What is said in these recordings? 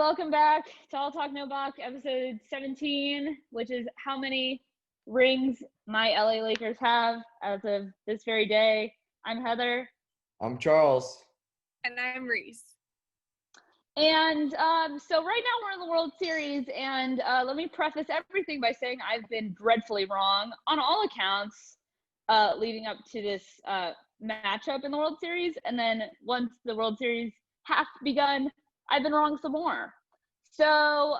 welcome back to All Talk No Balk, episode 17, which is how many rings my LA Lakers have as of this very day. I'm Heather. I'm Charles. And I'm Reese. And so right now we're in the World Series, and let me preface everything by saying I've been dreadfully wrong on all accounts leading up to this matchup in the World Series. And then once the World Series has begun, I've been wrong some more. So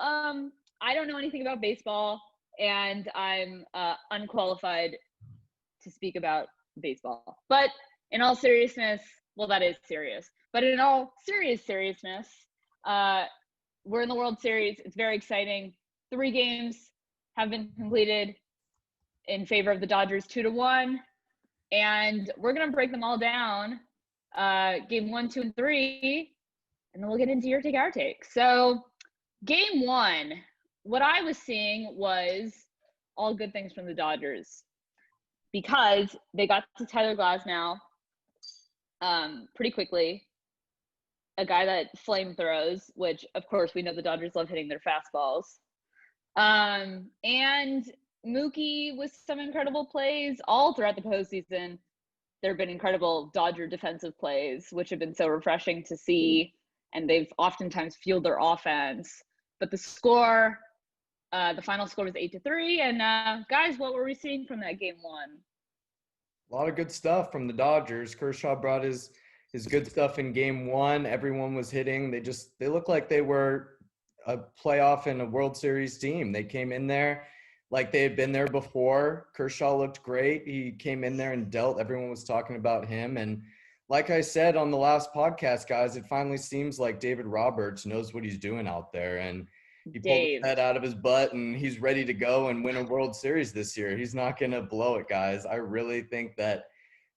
I don't know anything about baseball, and I'm unqualified to speak about baseball. But in all seriousness, well, that is serious. But in all seriousness, we're in the World Series. It's very exciting. 3 games have been completed in favor of the Dodgers, 2-1. And we're going to break them all down, game 1, 2, and 3. And then we'll get into your take, our take. So game 1, what I was seeing was all good things from the Dodgers because they got to Tyler Glasnow pretty quickly, a guy that flame throws, which of course we know the Dodgers love hitting their fastballs. And Mookie with some incredible plays all throughout the postseason. There have been incredible Dodger defensive plays, which have been so refreshing to see. And they've oftentimes fueled their offense. But the score, the final score was 8-3. And guys, what were we seeing from that game 1? A lot of good stuff from the Dodgers. Kershaw brought his good stuff in game 1. Everyone was hitting. They looked like they were a playoff and a World Series team. They came in there like they had been there before. Kershaw looked great. He came in there and dealt. Everyone was talking about him. And like I said on the last podcast, guys, it finally seems like David Roberts knows what he's doing out there. And he pulled his head out of his butt, and he's ready to go and win a World Series this year. He's not going to blow it, guys. I really think that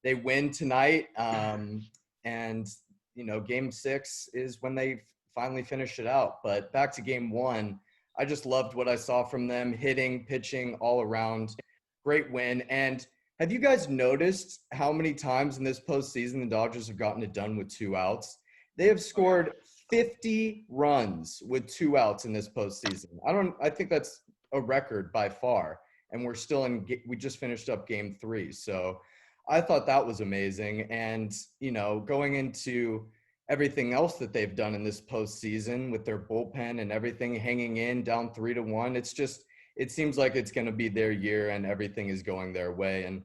they win tonight. And, you know, game 6 is when they finally finish it out. But back to game 1, I just loved what I saw from them, hitting, pitching, all around. Great win. And have you guys noticed how many times in this postseason the Dodgers have gotten it done with 2 outs? They have scored 50 runs with 2 outs in this postseason. I think that's a record by far. And we're still we just finished up game 3. So I thought that was amazing. And, you know, going into everything else that they've done in this postseason with their bullpen and everything hanging in down 3-1, it seems like it's going to be their year and everything is going their way. And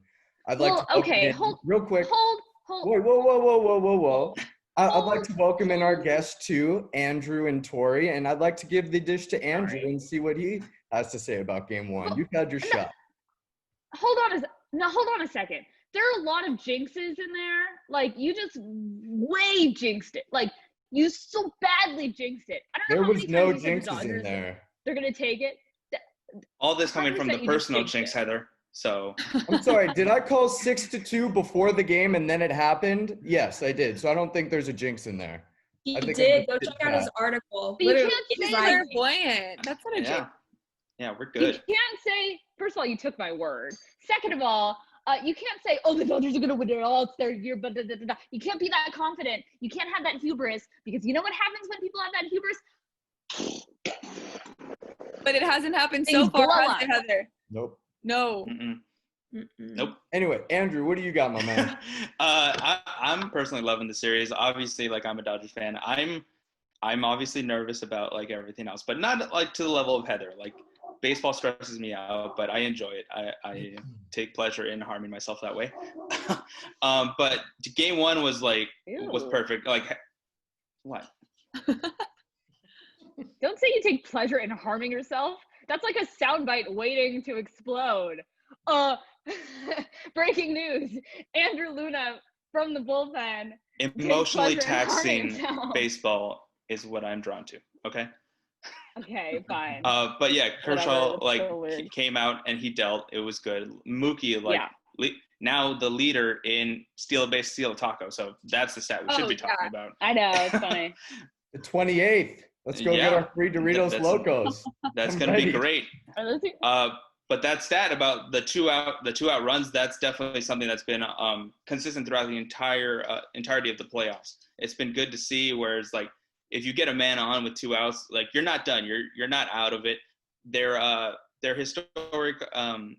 I'd like to real quick. Hold. Wait, whoa. I'd like to welcome in our guests too, Andrew and Tori, and I'd like to give the dish to Andrew and see what he has to say about game 1. You've had your shot. Hold on a second. There are a lot of jinxes in there. Like, you just way jinxed it. Like, you so badly jinxed it. I don't know. There was no jinxes in there. They're gonna take it. All this coming from the personal jinx, Heather. So I'm sorry, did I call 6-2 before the game and then it happened? Yes, I did. So I don't think there's a jinx in there. He did. Go check out his article. But you can't say clairvoyant. That's not a jinx. Yeah, we're good. You can't say, first of all, you took my word. Second of all, you can't say, oh, the Dodgers are going to win it all. It's their year, but you can't be that confident. You can't have that hubris, because you know what happens when people have that hubris? But it hasn't happened so far, has it, Heather? Nope. No. Nope. Anyway, Andrew, what do you got, my man? I'm personally loving the series. Obviously, like, I'm a Dodgers fan. I'm obviously nervous about, like, everything else, but not, like, to the level of Heather. Like, baseball stresses me out, but I enjoy it. I take pleasure in harming myself that way. But game 1 was perfect. Like, what? Don't say you take pleasure in harming yourself. That's like a soundbite waiting to explode. Breaking news. Andrew Luna from the bullpen. Emotionally taxing baseball is what I'm drawn to. Okay. Okay, fine. But yeah, Kershaw came out and he dealt. It was good. Mookie now the leader in steal base, steal a taco. So that's the stat we should be talking about. I know, it's funny. The 28th. Let's go get our free Doritos Locos. That's going to be great. But that stat about the two out runs, that's definitely something that's been consistent throughout the entirety of the playoffs. It's been good to see, whereas like if you get a man on with 2 outs, like you're not done. You're not out of it. Their historic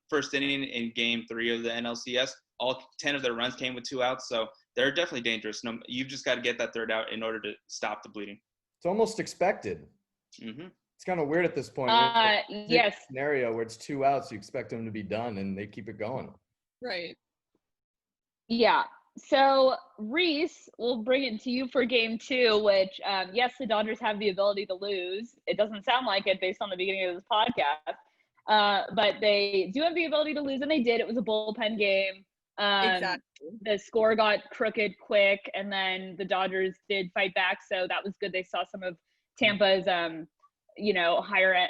first inning in Game 3 of the NLCS, all 10 of their runs came with 2 outs. So they're definitely dangerous. You've just got to get that third out in order to stop the bleeding. It's almost expected. Mm-hmm. It's kind of weird at this point. Yes. Scenario where it's 2 outs, you expect them to be done, and they keep it going. Right. Yeah. So Reese, we'll bring it to you for Game 2, which yes, the Dodgers have the ability to lose. It doesn't sound like it based on the beginning of this podcast, but they do have the ability to lose, and they did. It was a bullpen game. Exactly. The score got crooked quick, and then the Dodgers did fight back, so that was good. They saw some of Tampa's higher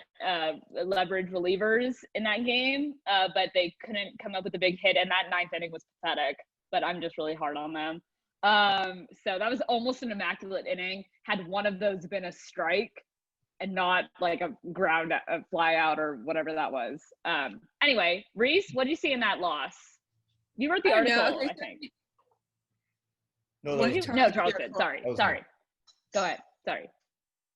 leverage relievers in that game, but they couldn't come up with a big hit, and that 9th inning was pathetic, but I'm just really hard on them. So that was almost an immaculate inning. Had one of those been a strike and not like a fly out or whatever that was. Anyway, Reese, what did you see in that loss? You wrote the article, I think. No, Charles did. Sorry. Go ahead. Sorry.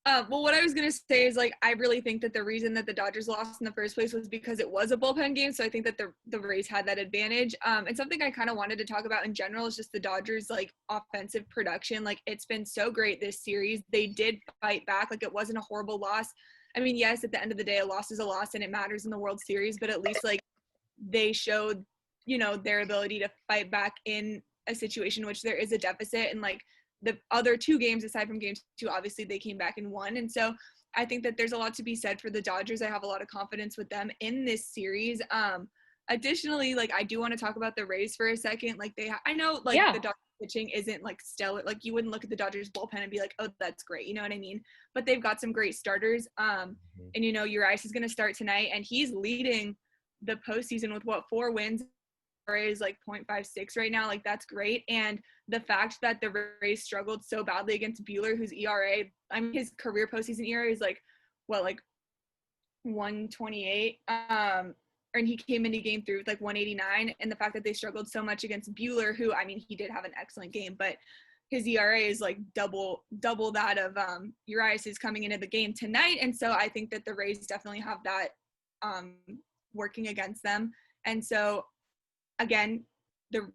Well, what I was going to say is, like, I really think that the reason that the Dodgers lost in the first place was because it was a bullpen game. So I think that the Rays had that advantage. And something I kind of wanted to talk about in general is just the Dodgers, like, offensive production. Like, it's been so great this series. They did fight back. Like, it wasn't a horrible loss. I mean, yes, at the end of the day, a loss is a loss and it matters in the World Series. But at least, like, they showed, their ability to fight back in a situation in which there is a deficit. And, like, the other 2 games aside from Game 2, obviously they came back and won. And so I think that there's a lot to be said for the Dodgers. I have a lot of confidence with them in this series. Additionally, like, I do want to talk about the Rays for a second. Like, I know, like, the Dodgers pitching isn't, like, stellar. Like, you wouldn't look at the Dodgers bullpen and be like, oh, that's great. You know what I mean? But they've got some great starters. And, Urias is going to start tonight, and he's leading the postseason with 4 wins. Is like 0.56 right now. Like, that's great. And the fact that the Rays struggled so badly against Buehler, whose ERA, I mean, his career postseason ERA is like 128. And he came into Game 3 with like 189. And the fact that they struggled so much against Buehler, who, I mean, he did have an excellent game, but his ERA is like double that of Urias is coming into the game tonight. And so I think that the Rays definitely have that working against them. And so, again, the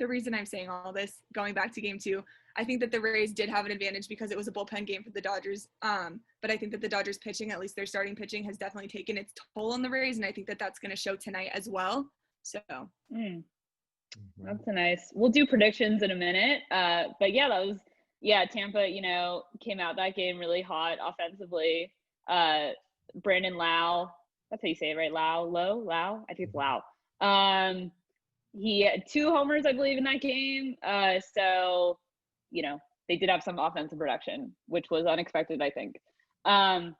reason I'm saying all this, going back to Game 2, I think that the Rays did have an advantage because it was a bullpen game for the Dodgers. But I think that the Dodgers pitching, at least their starting pitching, has definitely taken its toll on the Rays, and I think that that's going to show tonight as well. So. That's nice. We'll do predictions in a minute. But yeah, Tampa, came out that game really hot offensively. Brandon Lau, that's how you say it, right? Lau? I think it's Lau. He had 2 homers, I believe, in that game. So, they did have some offensive production, which was unexpected, I think. Yeah,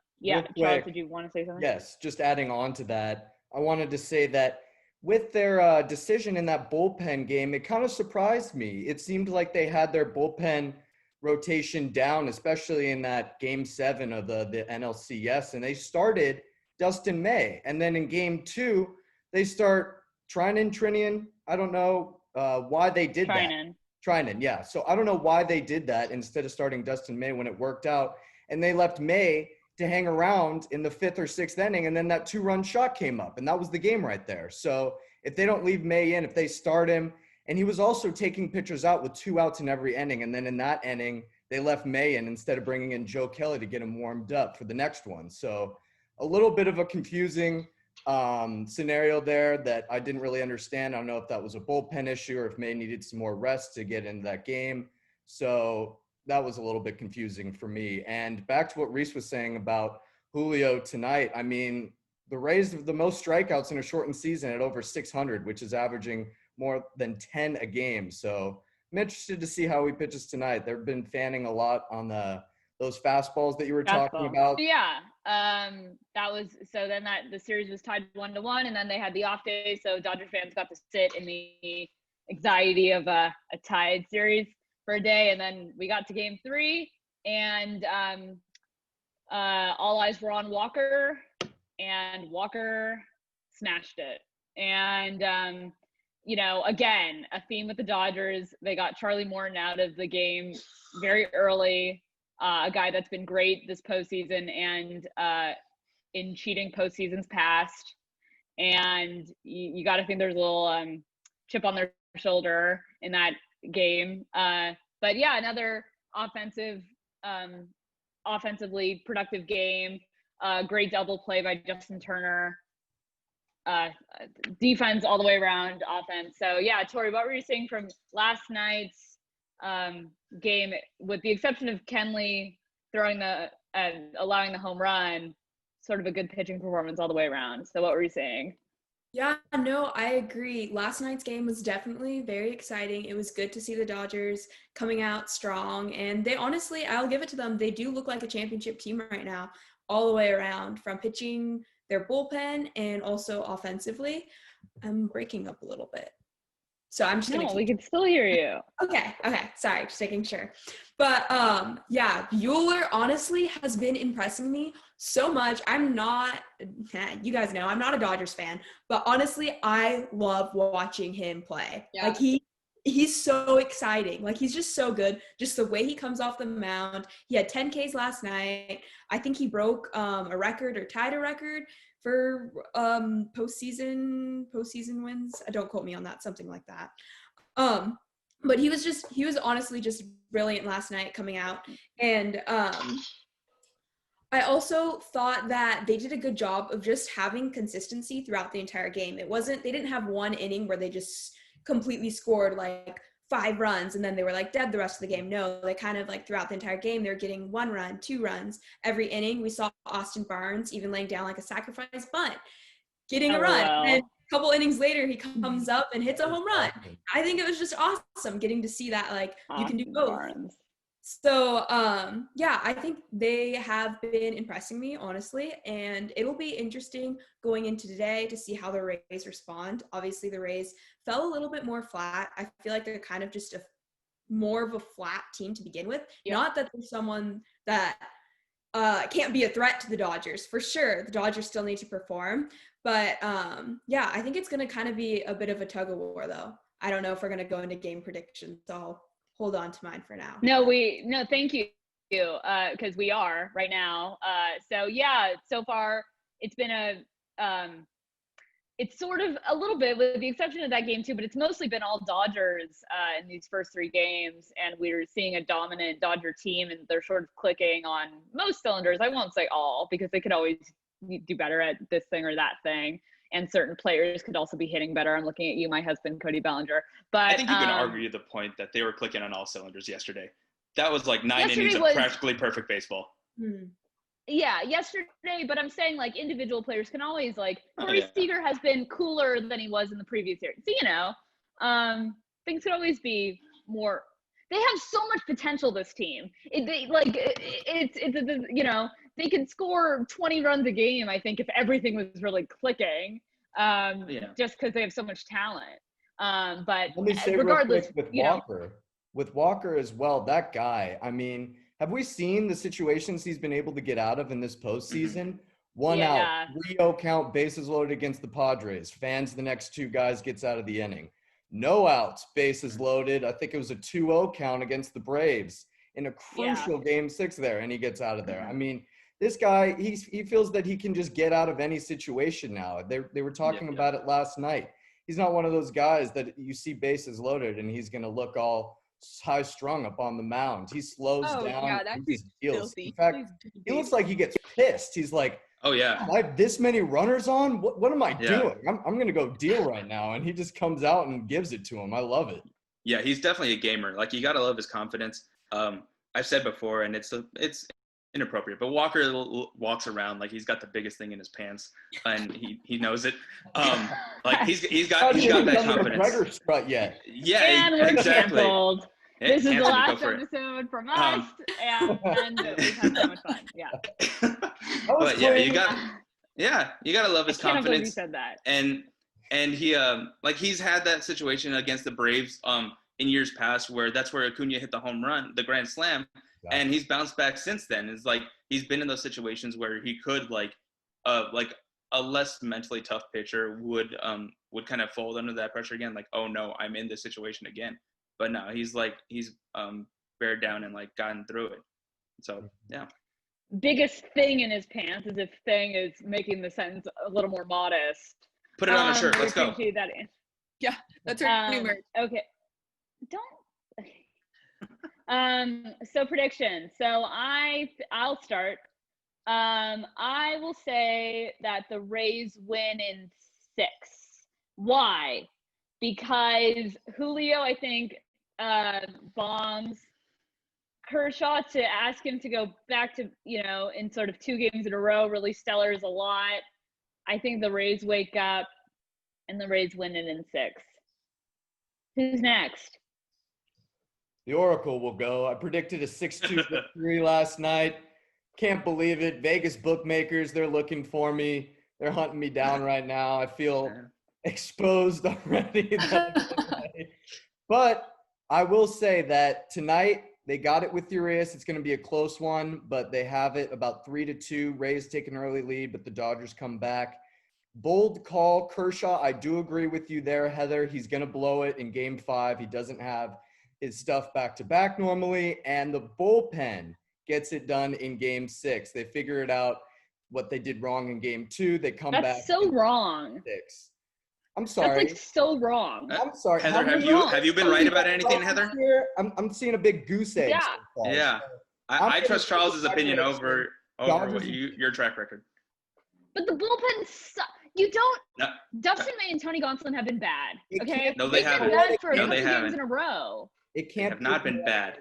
Charles, did you want to say something? Yes, just adding on to that, I wanted to say that with their decision in that bullpen game, it kind of surprised me. It seemed like they had their bullpen rotation down, especially in that Game 7 of the NLCS, and they started Dustin May. And then in Game 2, they start Trinian. I don't know why they did that. Trinan, yeah. So I don't know why they did that instead of starting Dustin May when it worked out. And they left May to hang around in the 5th or 6th inning, and then that 2-run shot came up, and that was the game right there. So if they don't leave May in, if they start him, and he was also taking pitchers out with 2 outs in every inning, and then in that inning, they left May in instead of bringing in Joe Kelly to get him warmed up for the next one. So a little bit of a confusing scenario there that I didn't really understand. I don't know if that was a bullpen issue or if May needed some more rest to get into that game. So that was a little bit confusing for me. And back to what Reese was saying about Julio tonight. I mean, the Rays have the most strikeouts in a shortened season at over 600, which is averaging more than 10 a game. So I'm interested to see how he pitches tonight. They've been fanning a lot on those fastballs that you were talking about. Yeah. That was, so then the series was tied 1-1, and then they had the off day. So Dodger fans got to sit in the anxiety of a tied series for a day. And then we got to Game 3, and all eyes were on Walker, and Walker smashed it. And, again, a theme with the Dodgers, they got Charlie Morton out of the game very early. a guy that's been great this postseason and in cheating postseasons past. And you got to think there's a little chip on their shoulder in that game. But yeah, another offensively productive game. Great double play by Justin Turner. Defense all the way around, offense. So yeah, Tori, what were you saying from last night's game, with the exception of Kenley throwing allowing the home run? Sort of a good pitching performance all the way around. So what were you saying? Yeah, no, I agree. Last night's game was definitely very exciting. It was good to see the Dodgers coming out strong. And they honestly, I'll give it to them, they do look like a championship team right now, all the way around, from pitching, their bullpen, and also offensively. I'm breaking up a little bit. So I'm just we can still hear you. Okay. Sorry, just making sure. But yeah, Bueller honestly has been impressing me so much. You guys know, I'm not a Dodgers fan, but honestly, I love watching him play. Yeah. Like he's so exciting. Like he's just so good. Just the way he comes off the mound. He had 10 Ks last night. I think he broke a record or tied a record for postseason wins. Don't quote me on that, something like that. But he was honestly just brilliant last night coming out. And I also thought that they did a good job of just having consistency throughout the entire game. They didn't have one inning where they just completely scored like 5 runs and then they were like dead the rest of the game. No, they kind of like throughout the entire game, they're getting 1 run, 2 runs every inning. We saw Austin Barnes even laying down like a sacrifice bunt, getting a run. And a couple innings later, he comes up and hits a home run. I think it was just awesome getting to see that, like, you can do both. Barnes. So, yeah, I think they have been impressing me, honestly, and it'll be interesting going into today to see how the Rays respond. Obviously, the Rays fell a little bit more flat. I feel like they're kind of just more of a flat team to begin with. Yeah. Not that there's someone that can't be a threat to the Dodgers. For sure, the Dodgers still need to perform. But, yeah, I think it's going to kind of be a bit of a tug-of-war, though. I don't know if we're going to go into game predictions, so hold on to mine for now. No, thank you, because we are right now. So yeah, so far it's been it's sort of a little bit, with the exception of that game too, but it's mostly been all Dodgers in these first 3 games, and we're seeing a dominant Dodger team, and they're sort of clicking on most cylinders. I won't say all, because they could always do better at this thing or that thing. And certain players could also be hitting better. I'm looking at you, my husband, Cody Bellinger. But I think you can argue the point that they were clicking on all cylinders yesterday. That was like 9 innings of practically perfect baseball. Yeah, yesterday. But I'm saying, like, individual players can always, like, Corey Seager has been cooler than he was in the previous year. So, you know, things could always be more. They have so much potential, this team. It's you know, they could score 20 runs a game, I think, if everything was really clicking, just because they have so much talent. But let me say regardless, real quick with Walker as well, that guy, I mean, have we seen the situations he's been able to get out of in this postseason? 1 out, 3-0 count, bases loaded against the Padres. Fans the next 2 guys, gets out of the inning. No outs, bases loaded. I think it was a 2-0 count against the Braves in a crucial game 6 there, and he gets out of there. I mean, this guy, he feels that he can just get out of any situation now. They were talking about it last night. He's not one of those guys that you see bases loaded and he's going to look all high-strung up on the mound. He slows down. Yeah, that'd be filthy. In fact, he looks like he gets pissed. He's like, oh, yeah. I have this many runners on? What am I doing? I'm going to go deal right now. And he just comes out and gives it to him. I love it. Yeah, he's definitely a gamer. Like, you got to love his confidence. I've said before, and it's inappropriate, but Walker walks around like he's got the biggest thing in his pants, and he knows it. Like he's got that confidence. Strut yet. Yeah, and we're exactly. Canceled. This is the last episode from us, and we've had so much fun. Yeah. But you gotta love his confidence. I can't believe you said that. And he he's had that situation against the Braves in years past where that's where Acuna hit the home run, the grand slam. And he's bounced back since then. It's like he's been in those situations where he could like a less mentally tough pitcher would kind of fold under that pressure again. Like, oh no, I'm in this situation again. But no, he's bared down and like gotten through it. So yeah. Biggest thing in his pants, as if thing is making the sentence a little more modest. Put it on a shirt. We Let's go. appreciate that. Yeah, that's our new merch. Okay. So prediction. So I'll start. I will say that the Rays win in 6. Why? Because Julio, I think, bombs Kershaw. To ask him to go back to, in sort of 2 games in a row, really stellar is a lot. I think the Rays wake up and the Rays win it in 6. Who's next? The Oracle will go. I predicted a 6-2 victory last night. Can't believe it. Vegas bookmakers, they're looking for me. They're hunting me down right now. I feel exposed already. But I will say that tonight they got it with Urias. It's going to be a close one, but they have it about 3-2. Rays take an early lead, but the Dodgers come back. Bold call, Kershaw. I do agree with you there, Heather. He's going to blow it in Game 5. He doesn't have his stuff back-to-back normally, and the bullpen gets it done in Game 6. They figure it out what they did wrong in Game 2. They come back. That's so wrong. 6. I'm sorry. That's like so wrong. I'm sorry. Heather, have you been right about anything, Heather? I'm seeing a big goose egg. Yeah. So far. Yeah. I trust Charles's opinion over your track record. But the bullpen you don't. No. Dustin May and Tony Gonsolin have been bad. Okay. No, they haven't. Been bad for no, they haven't. games in a row. It can't. They have not been bad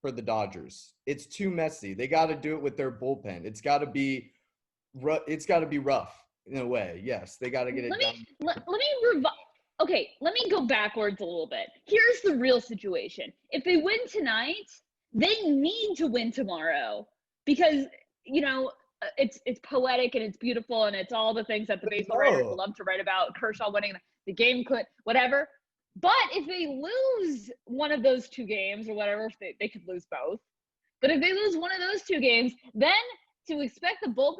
for the Dodgers. It's too messy. They got to do it with their bullpen. It's got to be. It's got to be rough in a way. Yes, they got to get it done. Let me go backwards a little bit. Here's the real situation. If they win tonight, they need to win tomorrow because it's poetic and it's beautiful and it's all the things that the baseball writers love to write about. Kershaw winning the game, whatever. But if they lose one of those 2 games or whatever, if they could lose both. But if they lose one of those 2 games, then to expect the bullpen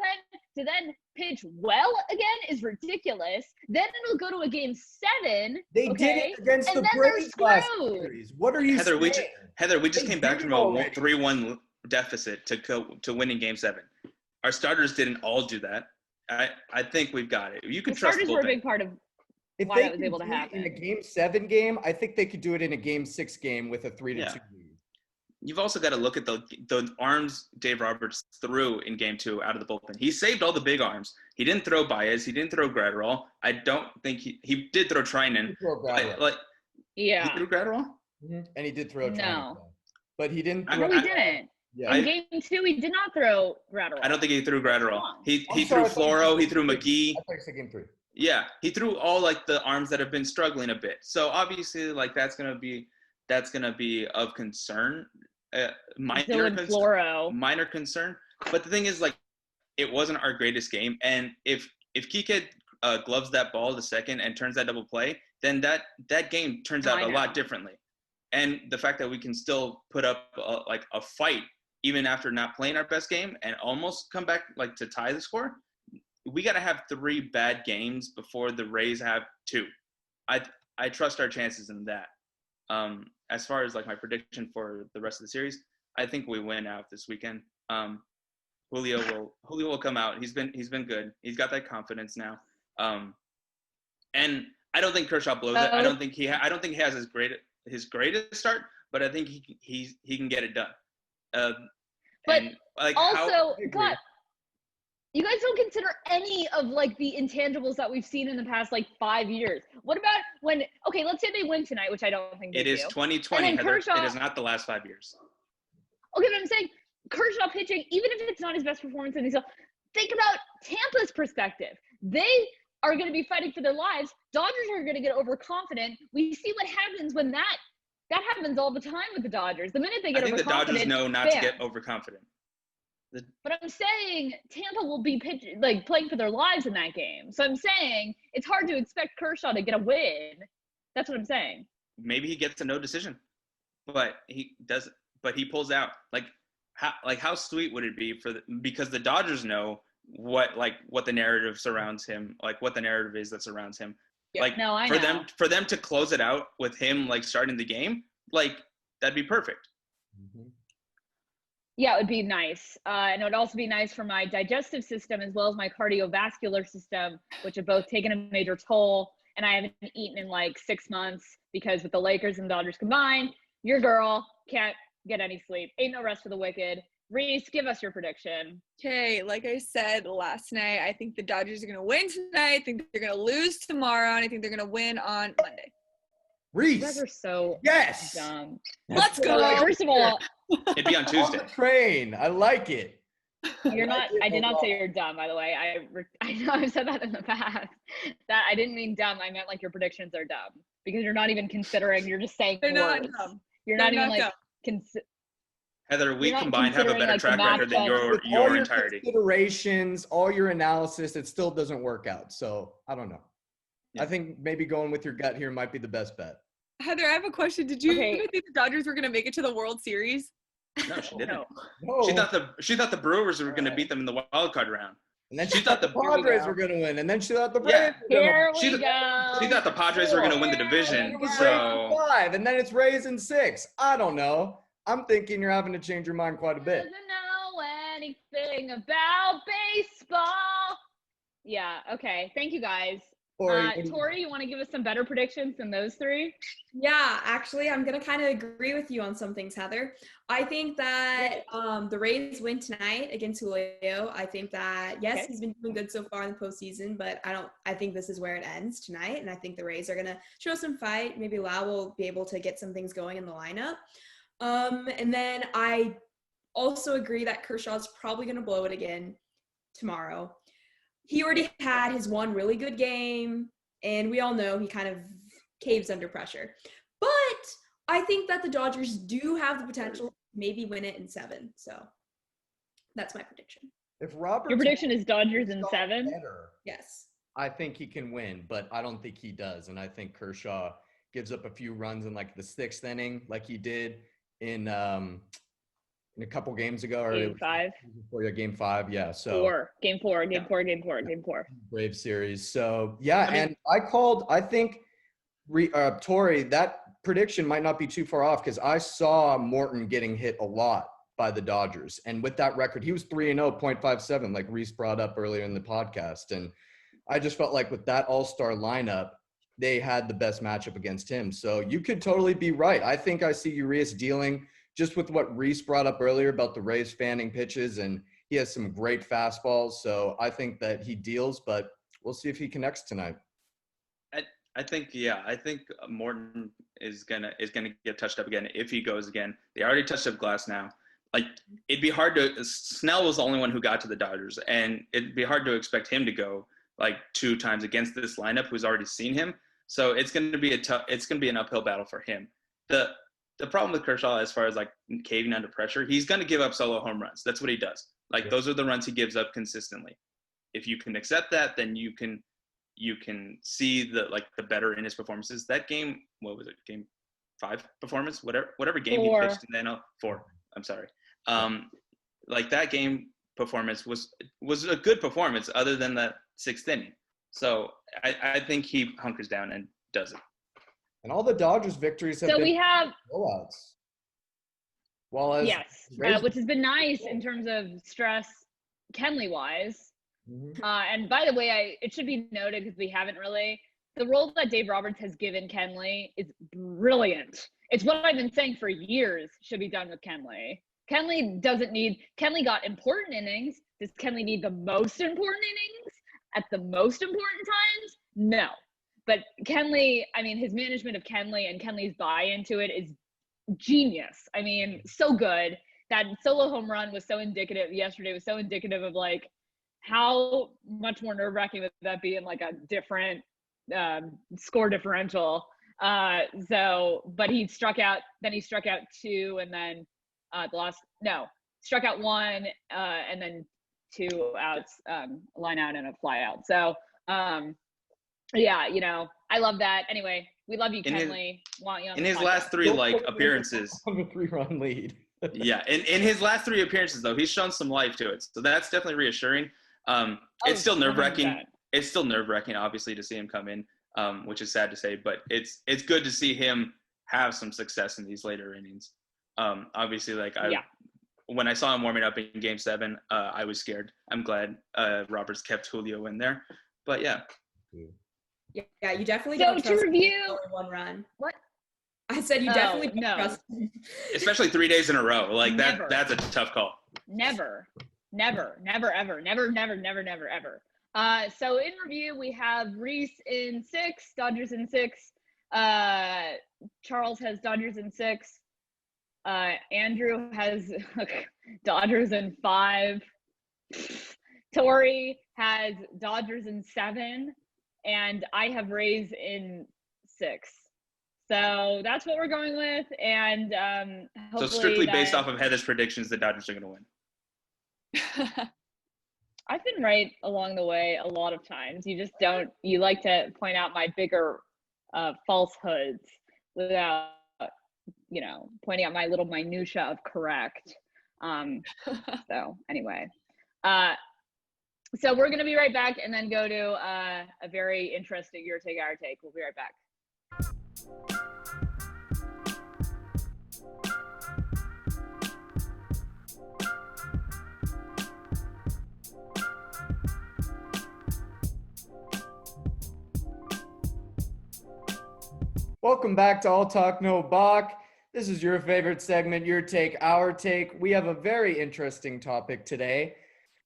to then pitch well again is ridiculous. Then it'll go to a Game 7. They did it against the Braves last series. What are you saying? Heather, we just came back from a 3-1 deficit to winning Game 7. Our starters didn't all do that. I think we've got it. You can trust the starters were a big part of why that was able to happen. In a Game 7 game, I think they could do it in a Game 6 game with a 3-2 lead. You've also got to look at the arms Dave Roberts threw in Game 2 out of the bullpen. He saved all the big arms. He didn't throw Baez. He didn't throw Gratterall. I don't think he did throw Trinan. He threw Gratterall? Mm-hmm. And he did throw Trinan. No. But he didn't throw. No, he didn't. Yeah. In Game 2, he did not throw Gratterall. I don't think he threw Gratterall. He threw Floro. He threw McGee. I thought he said Game 3. Yeah, he threw all the arms that have been struggling a bit. So obviously, that's gonna be of concern. Minor concern. But the thing is, it wasn't our greatest game. And if Kike gloves that ball to second and turns that double play, then that game turns out a lot differently. And the fact that we can still put up a fight even after not playing our best game and almost come back to tie the score, we got to have 3 bad games before the Rays have 2. I trust our chances in that. As far as my prediction for the rest of the series, I think we win out this weekend. Julio will come out. He's been good. He's got that confidence now. And I don't think Kershaw blows it. I don't think he has his greatest start, but I think he can get it done. You guys don't consider any of the intangibles that we've seen in the past 5 years. What about let's say they win tonight, which I don't think they do. It is 2020, Heather. It is not the last 5 years. Okay, but I'm saying Kershaw pitching, even if it's not his best performance in these, think about Tampa's perspective. They are going to be fighting for their lives. Dodgers are going to get overconfident. We see what happens when that happens all the time with the Dodgers. The minute they get overconfident, I think the Dodgers know not to get overconfident. But I'm saying Tampa will be playing for their lives in that game. So I'm saying it's hard to expect Kershaw to get a win. That's what I'm saying. Maybe he gets a no decision, but he doesn't. But he pulls out. How sweet would it be because the Dodgers know what the narrative surrounds him, what the narrative is that surrounds him. Yeah, for them to close it out with him starting the game, that'd be perfect. Mm-hmm. Yeah, it would be nice. And it would also be nice for my digestive system as well as my cardiovascular system, which have both taken a major toll. And I haven't eaten in like 6 months because with the Lakers and Dodgers combined, your girl can't get any sleep. Ain't no rest for the wicked. Reese, give us your prediction. Okay, like I said last night, I think the Dodgers are going to win tonight. I think they're going to lose tomorrow, and I think they're going to win on Monday. You guys Reese. are so Yes. dumb. Let's go. First of all, It'd be on On Tuesday. the train. I like it. you're not. I did not say overall. you're dumb. By the way, I know I've said that in the past. That I didn't mean dumb. I meant like your predictions are dumb because you're not even considering. You're just saying They're not words. dumb. You're They're not even not like dumb. Heather, we You're not combined have a considering, better like, the track record than matchup. With all your entirety. considerations, all your analysis, it still doesn't work out. So I don't know. Yeah. I think maybe going with your gut here might be the best bet. Heather, I have a question. Did you Okay. even think the Dodgers were going to make it to the World Series? No, she didn't. No. No. She thought the Brewers were going to beat them in the wild card round. And then she she thought thought the the- here we Padres go. were going to win. And then she thought the Yeah. Braves were going to Here win. She- we go. She thought the Padres were going to win the division. It was Rays So in 5, and then it's Rays in 6. I don't know. I'm thinking you're having to change your mind quite a bit. Doesn't know anything about baseball. Yeah. Okay. Thank you guys. Tori, what do you- Tori, you want to give us some better predictions than those three? Yeah, actually, I'm gonna kind of agree with you on some things, Heather. I think that the Rays win tonight against Julio. I think that yes, Okay. he's been doing good so far in the postseason, but I think this is where it ends tonight, and I think the Rays are gonna show some fight. Maybe Lau will be able to get some things going in the lineup. And then I also agree that Kershaw's probably gonna blow it again tomorrow. He already had his one really good game, and we all know he kind of caves under pressure. But I think that the Dodgers do have the potential to maybe win it in 7. So that's my prediction. If Robert Your prediction is Dodgers in 7? better, Yes. I think he can win, but I don't think he does. And I think Kershaw gives up a few runs in like the 6th inning, like he did in a couple games ago, or Game 5. Game 5, yeah. So 4. Game 4. Game Yeah. 4. Game 4. Game 4. Brave series. So yeah, I mean- and I think Tori, that prediction might not be too far off because I saw Morton getting hit a lot by the Dodgers, and with that record, he was 3-0, .57, like Reese brought up earlier in the podcast, and I just felt like with that all-star lineup, they had the best matchup against him. So you could totally be right. I think I see Urias dealing just with what Reese brought up earlier about the Rays fanning pitches, and he has some great fastballs. So I think that he deals, but we'll see if he connects tonight. I think Morton is gonna get touched up again if he goes again. They already touched up Glass now. Like it'd be hard to. Snell was the only one who got to the Dodgers, and it'd be hard to expect him to go like 2 times against this lineup who's already seen him. So it's gonna be an uphill battle for him. The problem with Kershaw, as far as like caving under pressure, he's gonna give up solo home runs. That's what he does. Like Yeah. those are the runs he gives up consistently. If you can accept that, then you can see the better in his performances. That game, what was it? Game 5 performance, whatever game 4. he pitched in the NL 4. I'm sorry. Like that game performance was a good performance, other than that 6th inning. So I think he hunkers down and does it. And all the Dodgers victories have So been we have, blowouts. Well, as yes, Rays- which has been nice in terms of stress, Kenley-wise. Mhm. And by the way, it should be noted because we haven't really, the role that Dave Roberts has given Kenley is brilliant. It's what I've been saying for years should be done with Kenley. Kenley got important innings. Does Kenley need the most important innings at the most important times? No. But Kenley, I mean, his management of Kenley and Kenley's buy-in to it is genius. I mean, so good. That solo home run was so indicative. Yesterday was so indicative of like how much more nerve-wracking would that be in like a different score differential. But he struck out 2, and then struck out 1, and then 2 outs, line out and a fly out. So yeah, I love that. Anyway, we love you, Kenley. Want you on In the his podcast. last 3 appearances. On the 3-run lead. Yeah, in his last 3 appearances though, he's shown some life to it. So that's definitely reassuring. It's still nerve-wracking. 100%. It's still nerve-wracking, obviously, to see him come in, which is sad to say, but it's good to see him have some success in these later innings. Obviously, when I saw him warming up in Game 7, I was scared. I'm glad Roberts kept Julio in there. But yeah. Yeah, you definitely So don't to trust review, only one run. what? I said you definitely don't No. trust. Especially 3 days in a row. Like Never. that's a tough call. Never, ever, never, ever. So in review, we have Reese in 6, Dodgers in 6. Charles has Dodgers in 6. Andrew has Dodgers in 5. Tori has Dodgers in 7, and I have Rays in 6. So that's what we're going with, and So strictly based off of Heather's predictions, the Dodgers are going to win. I've been right along the way a lot of times. You just don't. You like to point out my bigger falsehoods without, pointing out my little minutia of correct. So anyway, so we're gonna be right back, and then go to a very interesting Your Take, Our Take. We'll be right back. Welcome back to All Talk No Balk. This is your favorite segment, Your Take, Our Take. We have a very interesting topic today.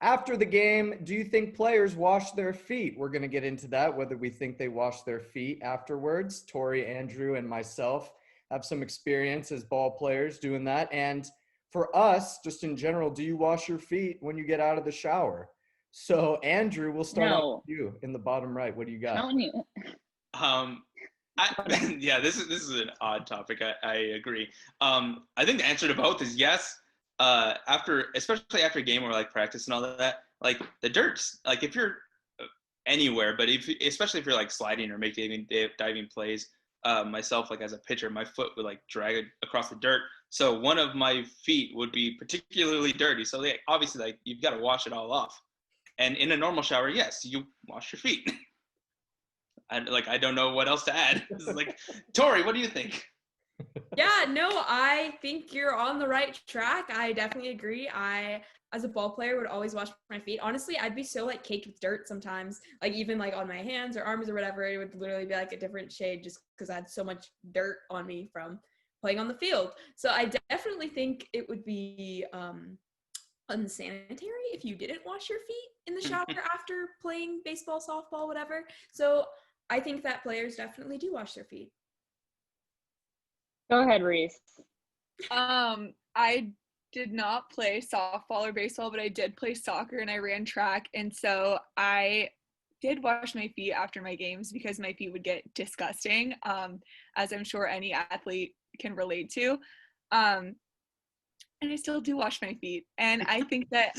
After the game, do you think players wash their feet? We're going to get into that, whether we think they wash their feet afterwards. Tori, Andrew, and myself have some experience as ball players doing that. And for us, just in general, do you wash your feet when you get out of the shower? So, Andrew, we'll start off with you in the bottom right. What do you got? Telling you. Yeah, this is an odd topic. I agree. I think the answer to both is yes. Especially after a game or like practice and all that, like the dirt's like if you're anywhere, but especially if you're like sliding or making diving plays, myself like as a pitcher, my foot would like drag across the dirt. So one of my feet would be particularly dirty. So obviously like you've got to wash it all off. And in a normal shower, yes, you wash your feet. I don't know what else to add. This is like, Tori, what do you think? Yeah, no, I think you're on the right track. I definitely agree. I, as a ball player, would always wash my feet. Honestly, I'd be so like caked with dirt sometimes, like even like on my hands or arms or whatever, it would literally be like a different shade just because I had so much dirt on me from playing on the field. So I definitely think it would be unsanitary if you didn't wash your feet in the shower after playing baseball, softball, whatever. So I think that players definitely do wash their feet. Go ahead, Reese. I did not play softball or baseball, but I did play soccer and I ran track. And so I did wash my feet after my games because my feet would get disgusting, as I'm sure any athlete can relate to. And I still do wash my feet. And I think that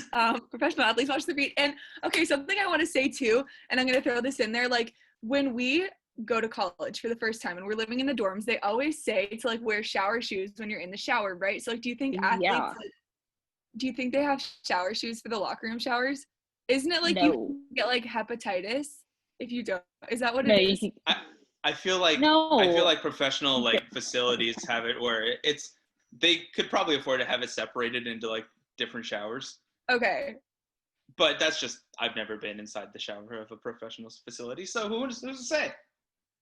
professional athletes wash their feet. And okay, something I want to say too, and I'm going to throw this in there, like when we go to college for the first time and we're living in the dorms, they always say to like wear shower shoes when you're in the shower, right? So like, do you think athletes, do you think they have shower shoes for the locker room showers? Isn't it like you get like hepatitis if you don't? Is that what it is? I feel like professional like facilities have it where they could probably afford to have it separated into like different showers. Okay. But that's just, I've never been inside the shower of a professional facility, so who's to say?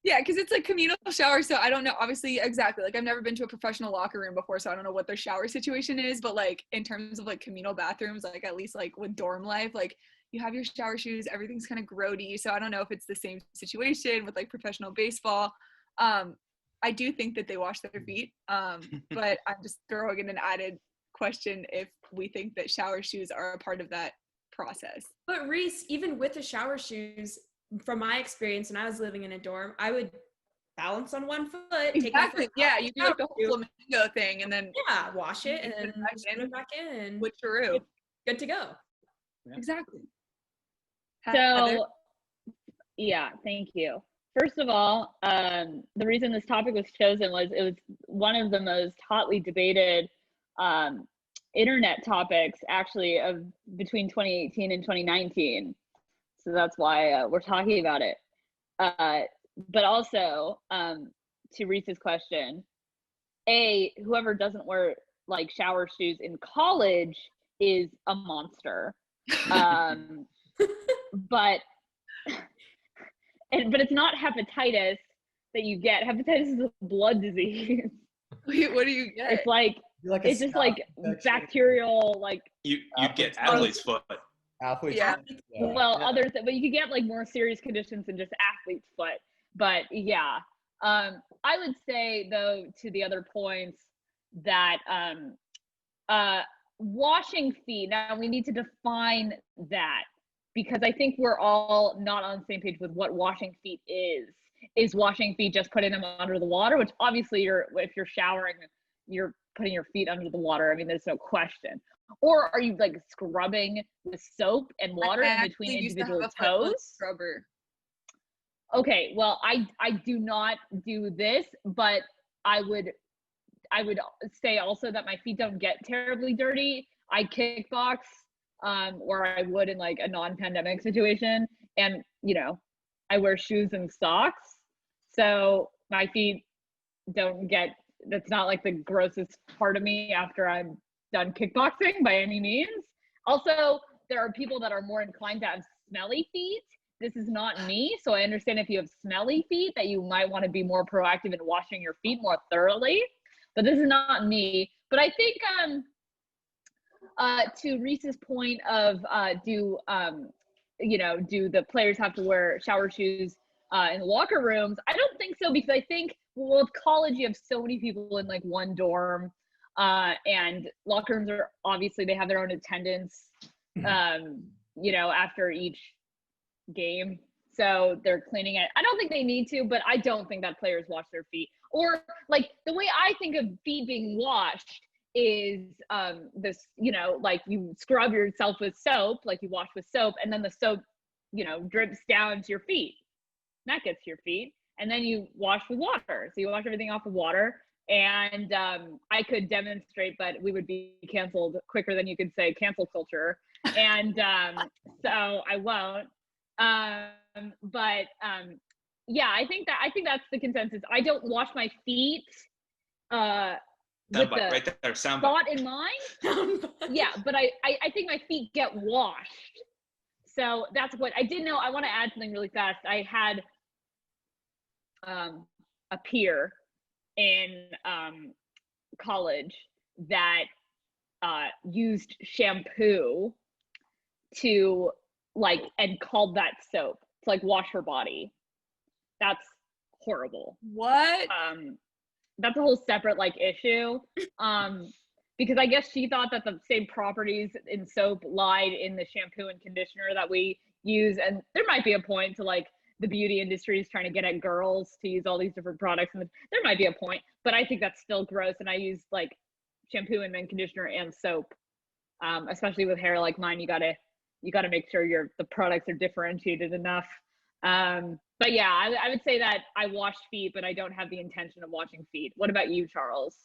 Yeah, because it's like communal shower, so I don't know, obviously, exactly. Like, I've never been to a professional locker room before, so I don't know what their shower situation is, but, like, in terms of, like, communal bathrooms, like, at least, like, with dorm life, like, you have your shower shoes, everything's kind of grody, so I don't know if it's the same situation with, like, professional baseball. I do think that they wash their feet, but I'm just throwing in an added question if we think that shower shoes are a part of that process. But Reese, even with the shower shoes, from my experience when I was living in a dorm, I would balance on one foot. Exactly. Yeah, you do like the whole flamingo thing and then wash it and then put it back in. Switcheroo. Good to go. Yeah. Exactly. So, yeah, thank you. First of all, the reason this topic was chosen was it was one of the most hotly debated internet topics actually of between 2018 and 2019. So that's why we're talking about it. But also, to Reese's question, whoever doesn't wear like shower shoes in college is a monster. But it's not hepatitis that you get. Hepatitis is a blood disease. Wait, what do you get? It's like Like it's just like bacterial, like You get athlete's foot. Athlete's Yeah. foot. well, other but you could get like more serious conditions than just athlete's foot. But yeah, I would say though, to the other points, that washing feet. Now we need to define that, because I think we're all not on the same page with what washing feet is. Is washing feet just putting them under the water? Which obviously if you're showering, you're putting your feet under the water. I mean, there's no question. Or are you like scrubbing with soap and water in between individual toes? Scrubber. Okay, well, I do not do this, but I would say also that my feet don't get terribly dirty. I kickbox, or I would in like a non-pandemic situation, and I wear shoes and socks, so my feet don't get. That's not like the grossest part of me after I'm done kickboxing by any means. Also, there are people that are more inclined to have smelly feet. This is not me, so I understand if you have smelly feet that you might want to be more proactive in washing your feet more thoroughly, but this is not me. But I think to Reese's point of do the players have to wear shower shoes in the locker rooms? I don't think so, because I think with college you have so many people in like one dorm, and locker rooms are obviously, they have their own attendance after each game, so they're cleaning it. I don't think they need to, but I don't think that players wash their feet. Or like the way I think of feet being washed is this, like you scrub yourself with soap, like you wash with soap, and then the soap drips down to your feet. That gets to your feet, and then you wash with water. So you wash everything off with water. And I could demonstrate, but we would be canceled quicker than you could say cancel culture. And so I won't. Yeah, I think that's the consensus. I don't wash my feet with the right there, thought in mind. Yeah, but I think my feet get washed. So that's what I did know. I want to add something really fast. I had a peer in college that used shampoo to and called that soap to wash her body. That's horrible. What? That's a whole separate issue. Because I guess she thought that the same properties in soap lied in the shampoo and conditioner that we use, and there might be a point to the beauty industry is trying to get at girls to use all these different products, and there might be a point, but I think that's still gross. And I use shampoo and men conditioner and soap, especially with hair like mine. You gotta make sure the products are differentiated enough. But yeah, I would say that I wash feet, but I don't have the intention of washing feet. What about you, Charles?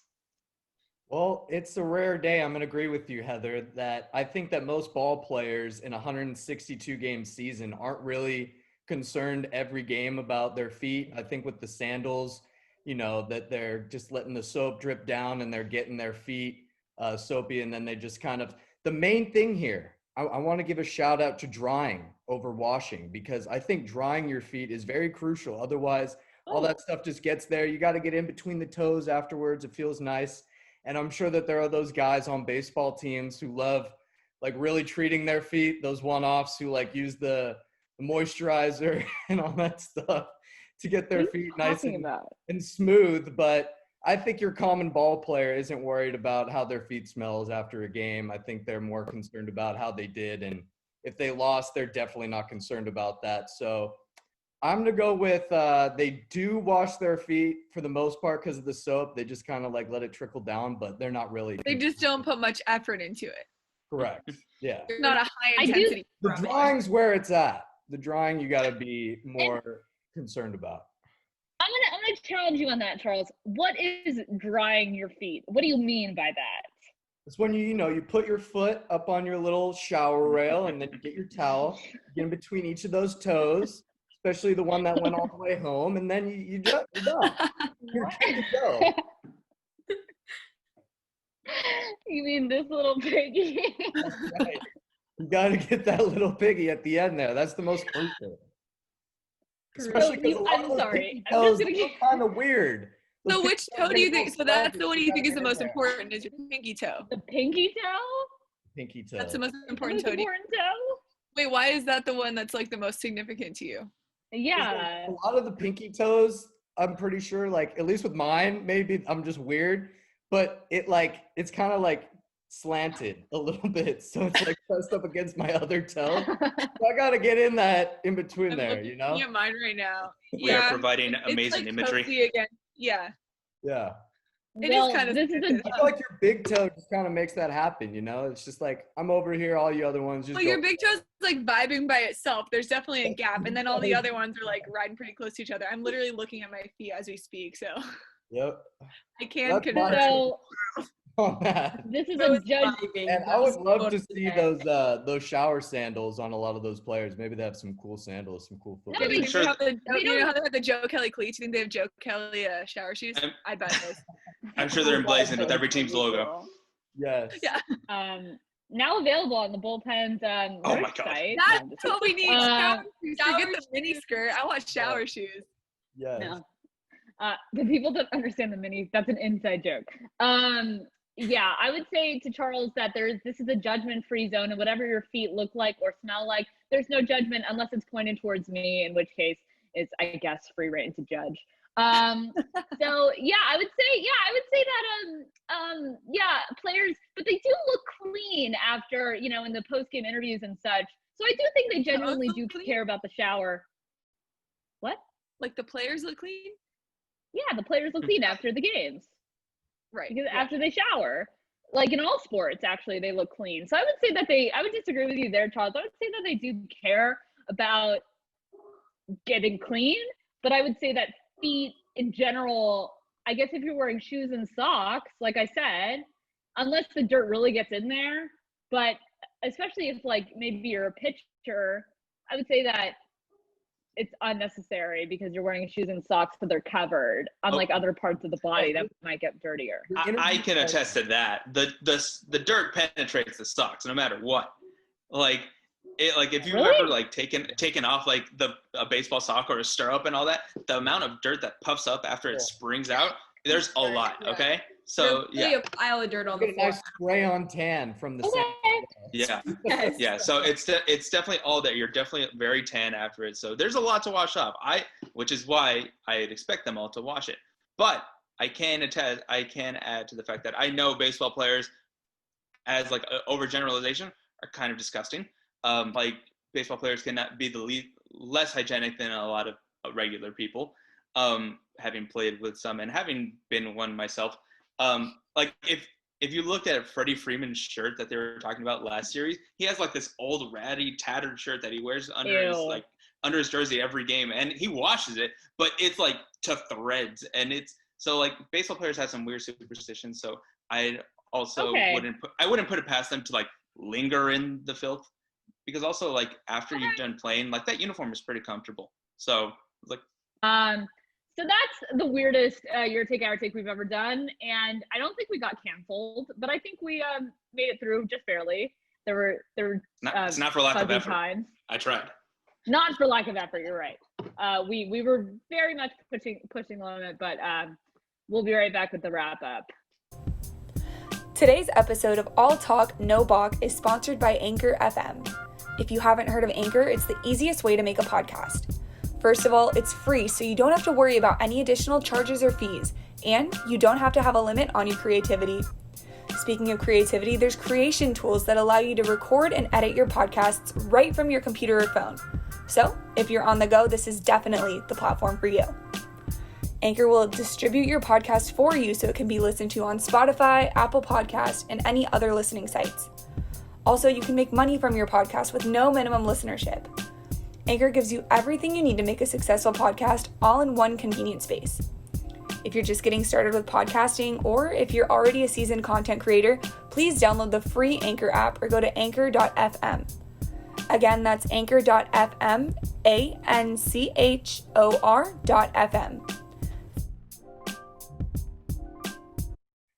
Well, it's a rare day. I'm going to agree with you, Heather, that I think that most ball players in a 162 game season aren't really concerned every game about their feet. I think with the sandals, that they're just letting the soap drip down and they're getting their feet soapy, and then they just the main thing here, I want to give a shout out to drying over washing, because I think drying your feet is very crucial. Otherwise, all that stuff just gets there. You got to get in between the toes afterwards. It feels nice. And I'm sure that there are those guys on baseball teams who love really treating their feet, those one-offs who use the moisturizer and all that stuff to get their feet nice and smooth. But I think your common ball player isn't worried about how their feet smells after a game. I think they're more concerned about how they did. And if they lost, they're definitely not concerned about that. So I'm going to go with they do wash their feet for the most part because of the soap. They just kind of let it trickle down, but they're not really. They just don't put much effort into it. Correct. Yeah. It's not a high intensity. The drying's where it's at. The drying you got to be more concerned about. I'm gonna challenge you on that, Charles. What is drying your feet? What do you mean by that? It's when you put your foot up on your little shower rail, and then you get your towel, get in between each of those toes, especially the one that went all the way home, and then you're done. You're good to go. You mean this little piggy? Right. You gotta get that little piggy at the end there. That's the most crucial. Especially because I'm sorry. I'm just gonna look kind of weird. So which toe do you think? So that's the one you think is the most there. important, is your pinky toe. the pinky toe. Pinky toe. That's the most The important most toe. important toe. Wait, why is that the one that's like the most significant to you? Yeah. A lot of the pinky toes, I'm pretty sure, like at least with mine, maybe I'm just weird, but it's kind of like slanted a little bit, so it's like pressed up against my other toe. So I gotta get in that in between I'm there, looking you know? at mine right now. We are providing it's amazing like imagery. cozy again. Yeah. Yeah. It is Well, kind of this is a I feel like your big toe just kind of makes that happen, you know? It's just like I'm over here, all you other ones just well, go. your big toe's like vibing by itself. There's definitely a gap, and then all the other ones are like riding pretty close to each other. I'm literally looking at my feet as we speak, so Yep. I can That's confirm. my- so On that. this is So a it's judge. vibing. And I That would was love the to quote see of the day. those shower sandals on a lot of those players. Maybe they have some cool sandals, some cool No, footwear. they You sure- have the, they you know don't- how they have the Joe Kelly cleats? You think they have Joe Kelly shower shoes? I'm- I'd buy those. I'm sure they're emblazoned with every team's logo. Yes. Yeah. Now available on the Bullpen's Oh merch my God. site. That's No, I'm just what we need. Uh, Shower shoes. Forget shower the mini skirt. I want shower shoes. Yes. No. The people don't understand the minis. That's an inside joke. Yeah, I would say to Charles that this is a judgment-free zone, and whatever your feet look like or smell like, there's no judgment unless it's pointed towards me, in which case it's, I guess, free reign to judge. So yeah, I would say that players, but they do look clean after, in the post-game interviews and such. So I do think they genuinely do care about the shower. What? Like the players look clean? Yeah, the players look clean after the games. Right. Because yeah. after they shower, like in all sports, actually, they look clean. So I would say that I would disagree with you there, Charles. I would say that they do care about getting clean, but I would say that feet in general, I guess if you're wearing shoes and socks, like I said, unless the dirt really gets in there, but especially if like maybe you're a pitcher, I would say that it's unnecessary because you're wearing shoes and socks so they're covered, unlike other parts of the body that might get dirtier. I can attest to that. The dirt penetrates the socks no matter what. Like if you've Really? ever like taken off like a baseball sock or a stirrup and all that, the amount of dirt that puffs up after it springs out, there's a lot. Yeah. Okay, so Really a pile of dirt on the Get a floor. nice spray on tan from the Okay. yeah. Yes. Yeah, so it's definitely all that. You're definitely very tan after it. So there's a lot to wash off. Which is why I'd expect them all to wash it. But I can add to the fact that I know baseball players, as like overgeneralization, are kind of disgusting. Like baseball players cannot be less hygienic than a lot of regular people. Having played with some and having been one myself, like if you looked at Freddie Freeman's shirt that they were talking about last series, he has like this old ratty tattered shirt that he wears under his jersey every game, and he washes it, but it's like to threads, and it's so like baseball players have some weird superstitions. So I also wouldn't put it past them to like linger in the filth, because also like after you've done playing, like that uniform is pretty comfortable. So like So that's the weirdest your take our take we've ever done, and I don't think we got canceled, but I think we made it through just barely. There were it's not for lack of fuzzy effort. times. I tried. Not for lack of effort. You're right. We were very much pushing the limit, but we'll be right back with the wrap up. Today's episode of All Talk, No Balk is sponsored by Anchor FM. If you haven't heard of Anchor, it's the easiest way to make a podcast. First of all, it's free, so you don't have to worry about any additional charges or fees, and you don't have to have a limit on your creativity. Speaking of creativity, there's creation tools that allow you to record and edit your podcasts right from your computer or phone. So, if you're on the go, this is definitely the platform for you. Anchor will distribute your podcast for you so it can be listened to on Spotify, Apple Podcasts, and any other listening sites. Also, you can make money from your podcast with no minimum listenership. Anchor gives you everything you need to make a successful podcast all in one convenient space. If you're just getting started with podcasting, or if you're already a seasoned content creator, please download the free Anchor app or go to anchor.fm. Again, that's anchor.fm, ANCHOR.fm.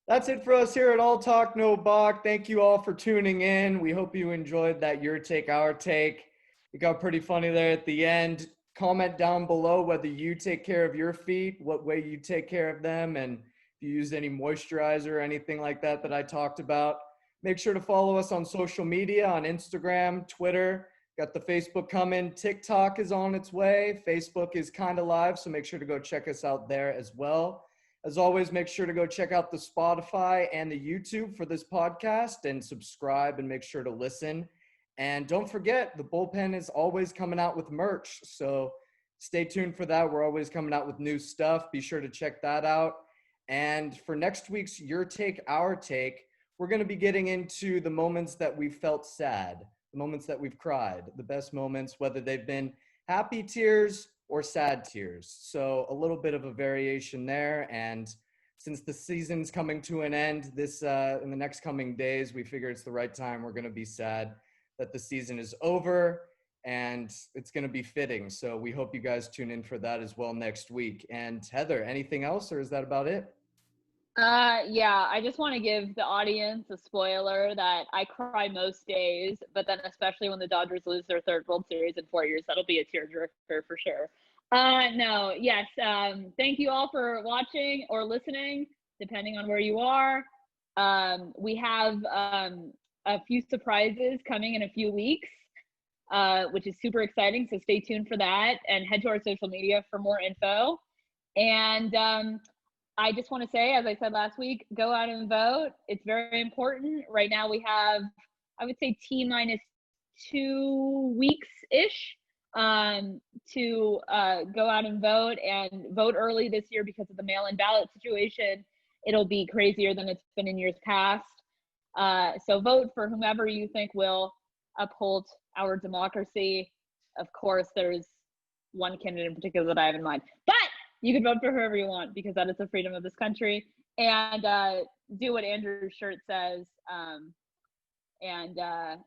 That's it for us here at All Talk No Balk. Thank you all for tuning in. We hope you enjoyed that Your Take, Our Take. It got pretty funny there at the end. Comment down below whether you take care of your feet, what way you take care of them, and if you use any moisturizer or anything like that that I talked about. Make sure to follow us on social media, on Instagram, Twitter. Got the Facebook coming. TikTok is on its way. Facebook is kind of live, so make sure to go check us out there as well. As always, make sure to go check out the Spotify and the YouTube for this podcast and subscribe and make sure to listen. And don't forget, the Bullpen is always coming out with merch. So stay tuned for that. We're always coming out with new stuff. Be sure to check that out. And for next week's Your Take, Our Take, we're going to be getting into the moments that we've felt sad, the moments that we've cried, the best moments, whether they've been happy tears or sad tears. So a little bit of a variation there. And since the season's coming to an end this in the next coming days, we figure it's the right time. We're going to be sad that the season is over, and it's going to be fitting. So we hope you guys tune in for that as well next week. And Heather, anything else, or is that about it? Yeah, I just want to give the audience a spoiler that I cry most days, but then especially when the Dodgers lose their third World Series in 4 years, that'll be a tearjerker for sure. No, yes. Thank you all for watching or listening, depending on where you are. We have a few surprises coming in a few weeks, which is super exciting. So stay tuned for that and head to our social media for more info. And I just want to say, as I said last week, go out and vote. It's very important. Right now we have, I would say, T-minus 2 weeks-ish to go out and vote early this year because of the mail-in ballot situation. It'll be crazier than it's been in years past. So vote for whomever you think will uphold our democracy. Of course, there's one candidate in particular that I have in mind, but you can vote for whoever you want because that is the freedom of this country. And do what Andrew's shirt says, and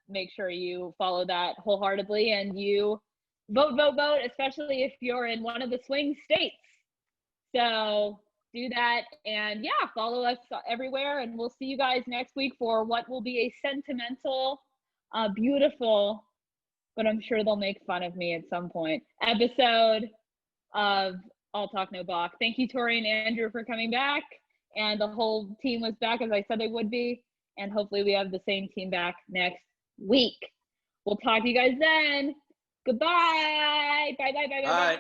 make sure you follow that wholeheartedly, and you vote, especially if you're in one of the swing states. So do that, and yeah, follow us everywhere, and we'll see you guys next week for what will be a sentimental, beautiful, but I'm sure they'll make fun of me at some point, episode of All Talk No Balk. Thank you, Tori and Andrew, for coming back, and the whole team was back as I said they would be, and hopefully we have the same team back next week. We'll talk to you guys then. Goodbye. Bye.